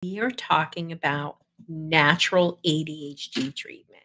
We are talking about natural ADHD treatment.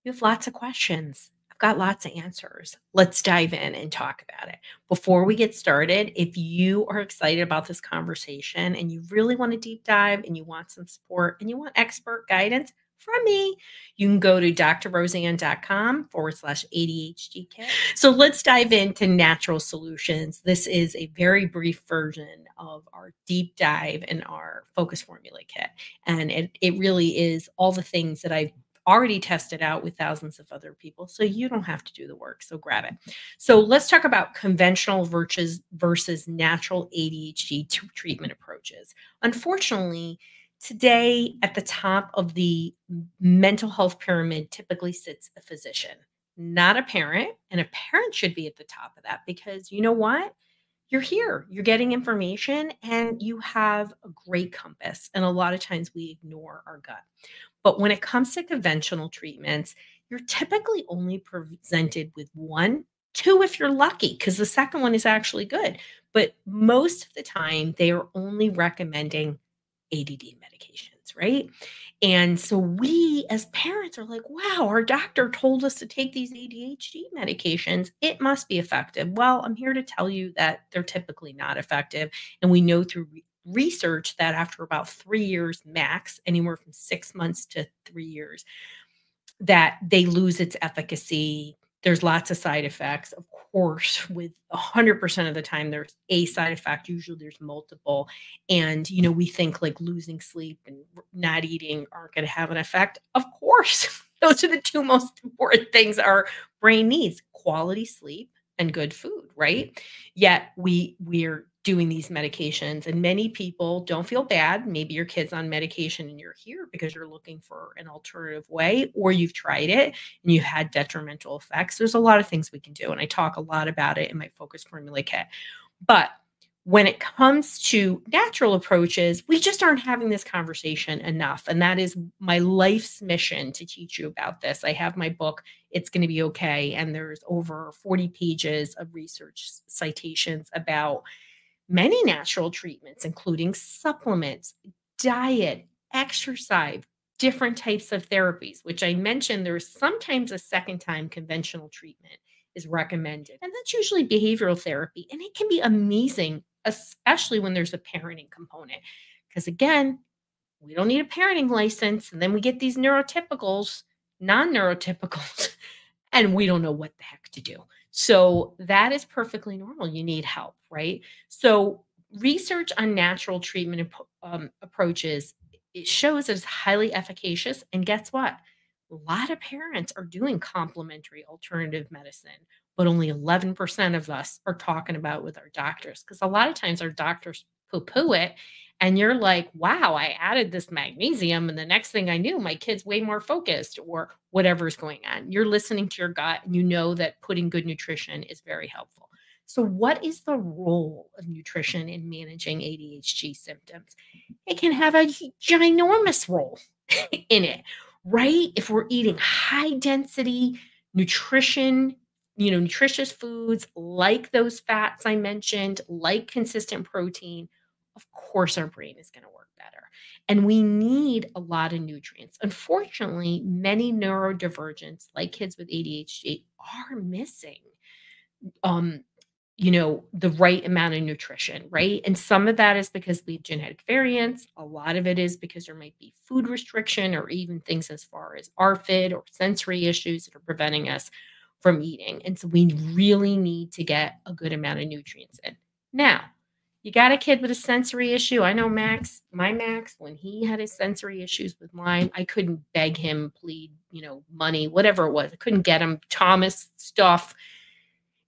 You have lots of questions. I've got lots of answers. Let's dive in and talk about it. Before we get started, if you are excited about this conversation and you really want to deep dive and you want some support and you want expert guidance from me, you can go to drroseann.com/ADHD kit. So let's dive into natural solutions. This is a very brief version of our deep dive in our focus formula kit. And it really is all the things that I've already tested out with thousands of other people. So you don't have to do the work. So grab it. So let's talk about conventional versus natural ADHD treatment approaches. Unfortunately, today at the top of the mental health pyramid typically sits a physician, not a parent. And a parent should be at the top of that because you know what? You're here, you're getting information, and you have a great compass. And a lot of times we ignore our gut. But when it comes to conventional treatments, you're typically only presented with one, two if you're lucky, because the second one is actually good. But most of the time, they are only recommending ADD medications, right? And so we as parents are like, wow, our doctor told us to take these ADHD medications. It must be effective. Well, I'm here to tell you that they're typically not effective. And we know through research that after about 3 years max, anywhere from 6 months to 3 years, that they lose its efficacy. There's lots of side effects. Of course, with 100% of the time, there's a side effect. Usually there's multiple. And, we think like losing sleep and not eating aren't going to have an effect. Of course, those are the two most important things our brain needs: quality sleep and good food, right? Yet we're doing these medications, and many people don't feel bad. Maybe your kid's on medication and you're here because you're looking for an alternative way, or you've tried it and you had detrimental effects. There's a lot of things we can do, and I talk a lot about it in my focus formula kit. But when it comes to natural approaches, we just aren't having this conversation enough. And that is my life's mission, to teach you about this. I have my book, It's Going to Be Okay. And there's over 40 pages of research citations about many natural treatments, including supplements, diet, exercise, different types of therapies, which I mentioned there's sometimes a second time conventional treatment is recommended. And that's usually behavioral therapy. And it can be amazing, especially when there's a parenting component. Because again, we don't need a parenting license. And then we get these neurotypicals, non neurotypicals, and we don't know what the heck to do. So that is perfectly normal. You need help, right? So research on natural treatment approaches, it shows it's highly efficacious. And guess what? A lot of parents are doing complementary alternative medicine, but only 11% of us are talking about with our doctors, because a lot of times our doctors poo-poo it. And you're like, wow, I added this magnesium. And the next thing I knew, my kid's way more focused, or whatever's going on. You're listening to your gut, and you know that putting good nutrition is very helpful. So, what is the role of nutrition in managing ADHD symptoms? It can have a ginormous role in it, right? If we're eating high density nutrition, nutritious foods like those fats I mentioned, like consistent protein, of course our brain is going to work better. And we need a lot of nutrients. Unfortunately, many neurodivergents, like kids with ADHD, are missing um, the right amount of nutrition, right? And some of that is because we have genetic variants. A lot of it is because there might be food restriction, or even things as far as ARFID or sensory issues that are preventing us from eating. And so we really need to get a good amount of nutrients in. Now, you got a kid with a sensory issue. I know my Max, when he had his sensory issues with Lyme, I couldn't beg him, plead, money, whatever it was. I couldn't get him Thomas stuff.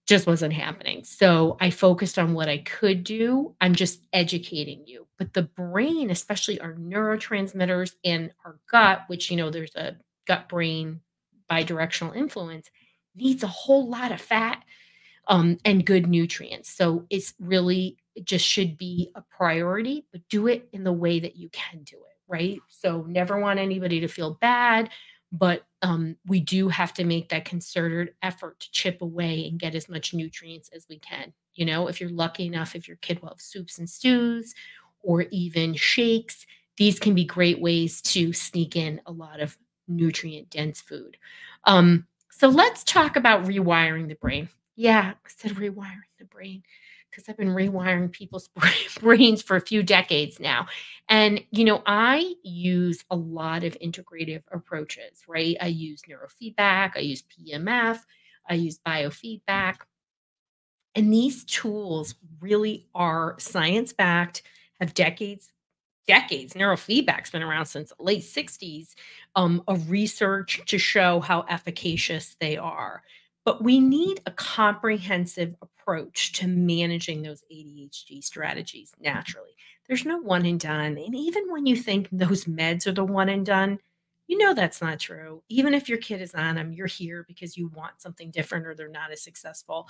Just wasn't happening. So I focused on what I could do. I'm just educating you. But the brain, especially our neurotransmitters and our gut, which, there's a gut brain bidirectional influence, needs a whole lot of fat and good nutrients. So it just should be a priority, but do it in the way that you can do it, right? So never want anybody to feel bad, but we do have to make that concerted effort to chip away and get as much nutrients as we can. You know, if you're lucky enough, if your kid will have soups and stews or even shakes, these can be great ways to sneak in a lot of nutrient dense food. So let's talk about rewiring the brain. Yeah, I said rewiring the brain because I've been rewiring people's brains for a few decades now. And, I use a lot of integrative approaches, right? I use neurofeedback, I use PEMF, I use biofeedback. And these tools really are science backed, have decades. Neurofeedback's been around since the late 60s of research to show how efficacious they are. But we need a comprehensive approach to managing those ADHD strategies naturally. There's no one and done. And even when you think those meds are the one and done, that's not true. Even if your kid is on them, you're here because you want something different or they're not as successful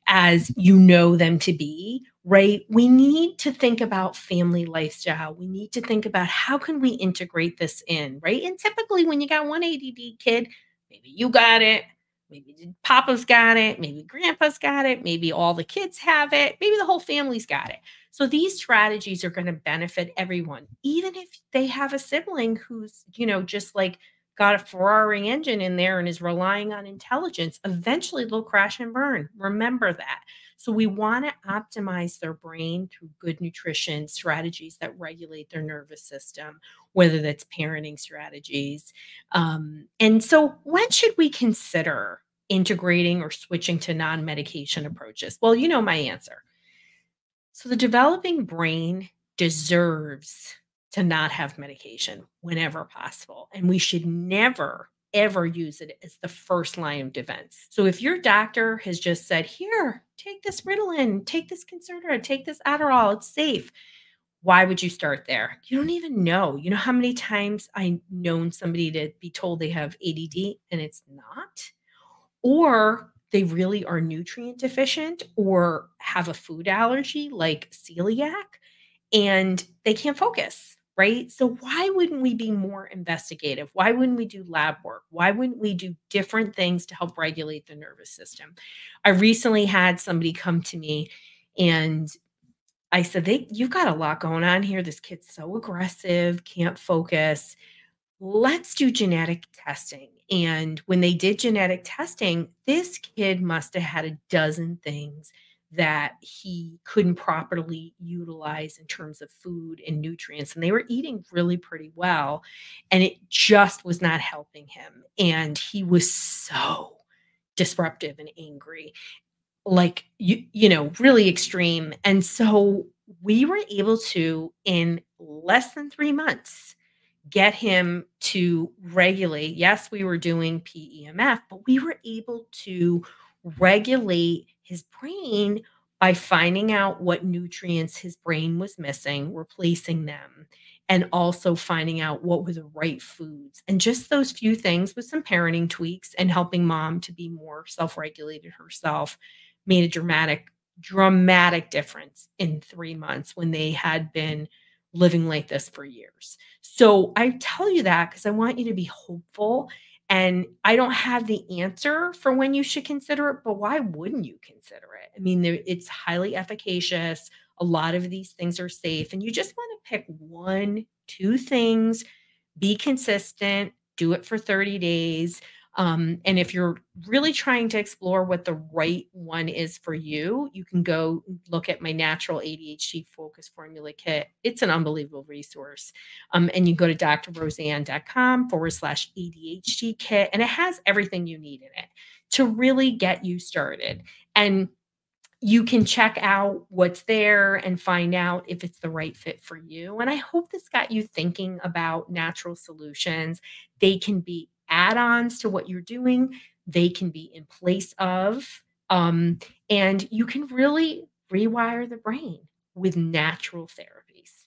as you know them to be, right? We need to think about family lifestyle. We need to think about how can we integrate this in, right? And typically when you got one ADD kid, maybe you got it, maybe Papa's got it, maybe Grandpa's got it, maybe all the kids have it, maybe the whole family's got it. So these strategies are going to benefit everyone, even if they have a sibling who's, just like got a Ferrari engine in there and is relying on intelligence, eventually they'll crash and burn. Remember that. So we want to optimize their brain through good nutrition strategies that regulate their nervous system, whether that's parenting strategies. And so when should we consider integrating or switching to non-medication approaches? Well, you know my answer. So the developing brain deserves to not have medication whenever possible. And we should never, ever use it as the first line of defense. So if your doctor has just said, here, take this Ritalin, take this Concerta, take this Adderall, it's safe. Why would you start there? You don't even know. You know how many times I've known somebody to be told they have ADD and it's not? Or they really are nutrient deficient or have a food allergy like celiac and they can't focus, right? So why wouldn't we be more investigative? Why wouldn't we do lab work? Why wouldn't we do different things to help regulate the nervous system? I recently had somebody come to me and I said, you've got a lot going on here. This kid's so aggressive, can't focus. Let's do genetic testing. And when they did genetic testing, this kid must have had a dozen things that he couldn't properly utilize in terms of food and nutrients. And they were eating really pretty well. And it just was not helping him. And he was so disruptive and angry, like really extreme. And so we were able to, in less than 3 months, get him to regulate. Yes, we were doing PEMF, but we were able to regulate his brain by finding out what nutrients his brain was missing, replacing them, and also finding out what were the right foods. And just those few things with some parenting tweaks and helping mom to be more self-regulated herself made a dramatic difference in 3 months when they had been living like this for years. So I tell you that because I want you to be hopeful. And I don't have the answer for when you should consider it, but why wouldn't you consider it? I mean, it's highly efficacious. A lot of these things are safe, and you just want to pick one, two things, be consistent, do it for 30 days. And if you're really trying to explore what the right one is for you, you can go look at my natural ADHD focus formula kit. It's an unbelievable resource. And you go to drroseann.com/ADHD kit, and it has everything you need in it to really get you started. And you can check out what's there and find out if it's the right fit for you. And I hope this got you thinking about natural solutions. They can be add-ons to what you're doing. They can be in place of, and you can really rewire the brain with natural therapies.